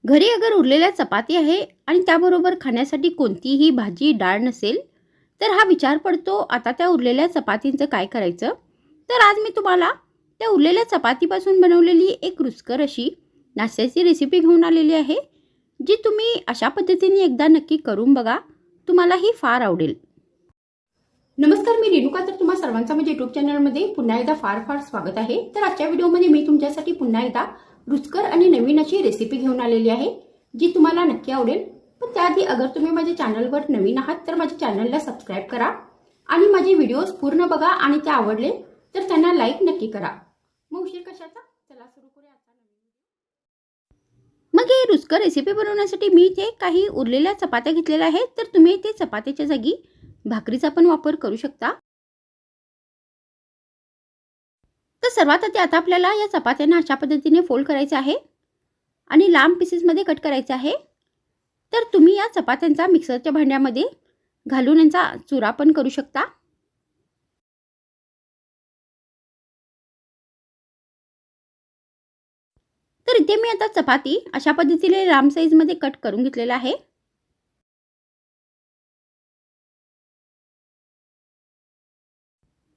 घरी अगर उरलेल्या चपाती आहे आणि त्याबरोबर खाण्यासाठी कोणतीही भाजी डाळ नसेल तर हा विचार पडतो आता त्या उरलेल्या चपातींचं काय करायचं. तर आज मी तुम्हाला त्या उरलेल्या चपातीपासून बनवलेली एक रुचकर अशी नाश्त्याची रेसिपी घेऊन आलेली आहे, जी तुम्ही अशा पद्धतीने एकदा नक्की करून बघा, तुम्हाला ही फार आवडेल. नमस्कार, मी रेणुका. तर तुम्हा सर्वांचं माझ्या यूट्यूब चॅनलमध्ये पुन्हा एकदा फार फार स्वागत आहे. तर आजच्या व्हिडिओमध्ये मी तुमच्यासाठी पुन्हा एकदा रुचकर आणि नवीन अशी रेसिपी घेऊन आलेली आहे, जी तुम्हाला नक्की आवडेल. पण त्याआधी अगर तुम्ही माझ्या चॅनलवर नवीन आहात तर माझ्या चॅनलला सबस्क्राईब करा आणि माझे व्हिडिओज पूर्ण बघा आणि ते आवडले तर त्यांना लाईक नक्की करा. मग उशीर कशाचा, चला सुरू करूया आता नवीन. मग ही रुचकर रेसिपी बनवण्यासाठी मी इथे काही उरलेल्या चपात्या घेतलेल्या आहेत. तर तुम्ही ते चपात्याच्या जागी भाकरीचा पण वापर करू शकता. तर सर्वात आधी आता आपल्याला या चपात्यांना अशा पद्धतीने फोल्ड करायचे आहे आणि लांब पीसेसमध्ये कट करायचे आहे. तर तुम्ही या चपात्यांचा मिक्सरच्या भांड्यामध्ये घालून यांचा चुरा पण करू शकता. तर इथे मी आता चपाती अशा पद्धतीने लांब साईजमध्ये कट करून घेतलेला आहे.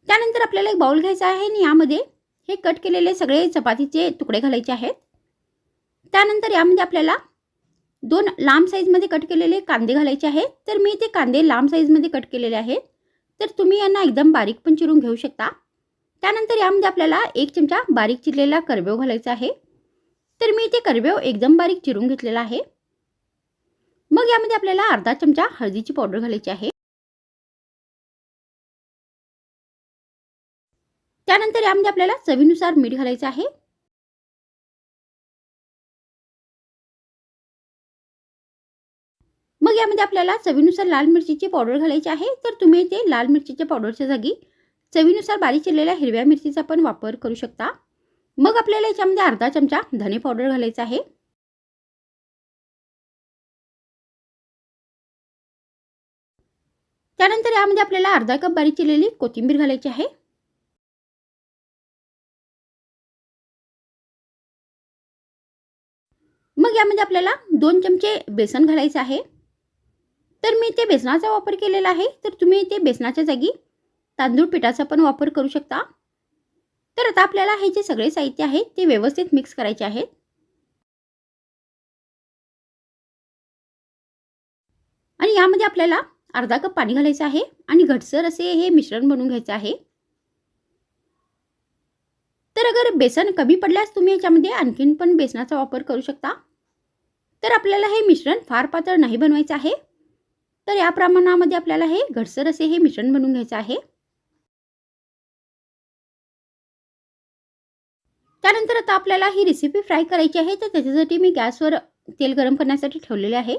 त्यानंतर आपल्याला एक बाउल घ्यायचा आहे आणि यामध्ये हे कट केलेले सगळे चपातीचे तुकडे घालायचे आहेत. त्यानंतर यामध्ये आपल्याला दोन लांब साईजमध्ये कट केलेले कांदे घालायचे आहेत. तर मी ते कांदे लांब साईजमध्ये कट केलेले आहेत. तर तुम्ही यांना एकदम बारीक पण चिरून घेऊ शकता. त्यानंतर यामध्ये आपल्याला एक चमचा बारीक चिरलेला करवेव घालायचा आहे. तर मी ते करवेव एकदम बारीक चिरून घेतलेला आहे. मग यामध्ये आपल्याला अर्धा चमचा हळदीची पावडर घालायची आहे. त्यानंतर यामध्ये आपल्याला चवीनुसार मीठ घालायचं आहे. मग यामध्ये आपल्याला चवीनुसार लाल मिरचीची पावडर घालायची आहे. तर तुम्ही ते लाल मिरचीच्या पावडरच्या जागी चवीनुसार बारीक चिरलेल्या हिरव्या मिरचीचा पण वापर करू शकता. मग आपल्याला याच्यामध्ये अर्धा चमचा धने पावडर घालायचा आहे. त्यानंतर यामध्ये आपल्याला अर्धा कप बारीक चिरलेली कोथिंबीर घालायची आहे. मग यामध्ये आपल्याला 2 चमचे बेसन घालायचे आहे. तर मी ते बेसनाचा वापर केलेला आहे. तर तुम्ही ते बेसनाच्या जागी तांदूळ पिठाचा पण वापर करू शकता. तर आता आपल्याला हे जे सगळे साहित्य आहे ते व्यवस्थित मिक्स करायचे आहेत. आणि यामध्ये आपल्याला अर्धा कप पाणी घालायचं आहे आणि घटसर असे हे मिश्रण बनवून घ्यायचे आहे. तर अगर बेसन कमी पडल्यास तुम्ही याच्यामध्ये आणखीन पण बेसनाचा वापर करू शकता. तर आपल्याला हे मिश्रण फार पातळ नाही बनवायचं आहे. तर या प्रमाणामध्ये आपल्याला हे घटसर असे हे मिश्रण बनवून घ्यायचे आहे. त्यानंतर आता आपल्याला ही रेसिपी फ्राय करायची आहे. तर त्याच्यासाठी मी गॅसवर तेल गरम करण्यासाठी ठेवलेले आहे.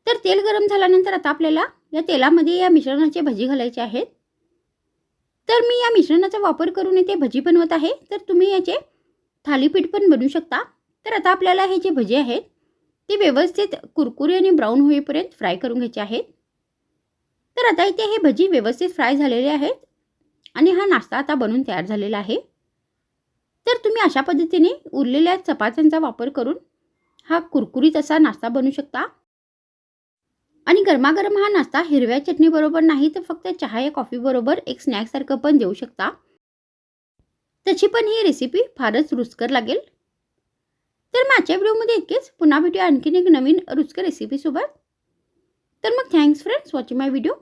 तर तेल गरम झाल्यानंतर आता आपल्याला या तेलामध्ये या मिश्रणाची भजी घालायची आहेत. तर मी या मिश्रणाचा वापर करून इथे भजी बनवत आहे. तर तुम्ही याचे थालीपीठ पण बनवू शकता. तर आता आपल्याला हे जे भजी आहेत ते व्यवस्थित कुरकुरी आणि ब्राऊन होईपर्यंत फ्राय करून घ्यायचे आहेत. तर आता इथे हे भजी व्यवस्थित फ्राय झालेले आहेत आणि हा नाश्ता आता बनवून तयार झालेला आहे. तर तुम्ही अशा पद्धतीने उरलेल्या चपात्यांचा वापर करून हा कुरकुरीत असा नाश्ता बनवू शकता. आणि गरमागरम हा नाश्ता हिरव्या चटणी बरोबर नाही तर फक्त चहा या कॉफी बरोबर एक स्नॅक सारखं पण देऊ शकता. त्याची पण ही रेसिपी फारच रुचकर लागेल. तर माझ्या व्हिडिओमध्ये इतकेच. पुन्हा भेटूया आणखीन एक नवीन रुचकर रेसिपी सोबत. तर मग थँक्स फ्रेंड्स वॉचिंग माय व्हिडिओ.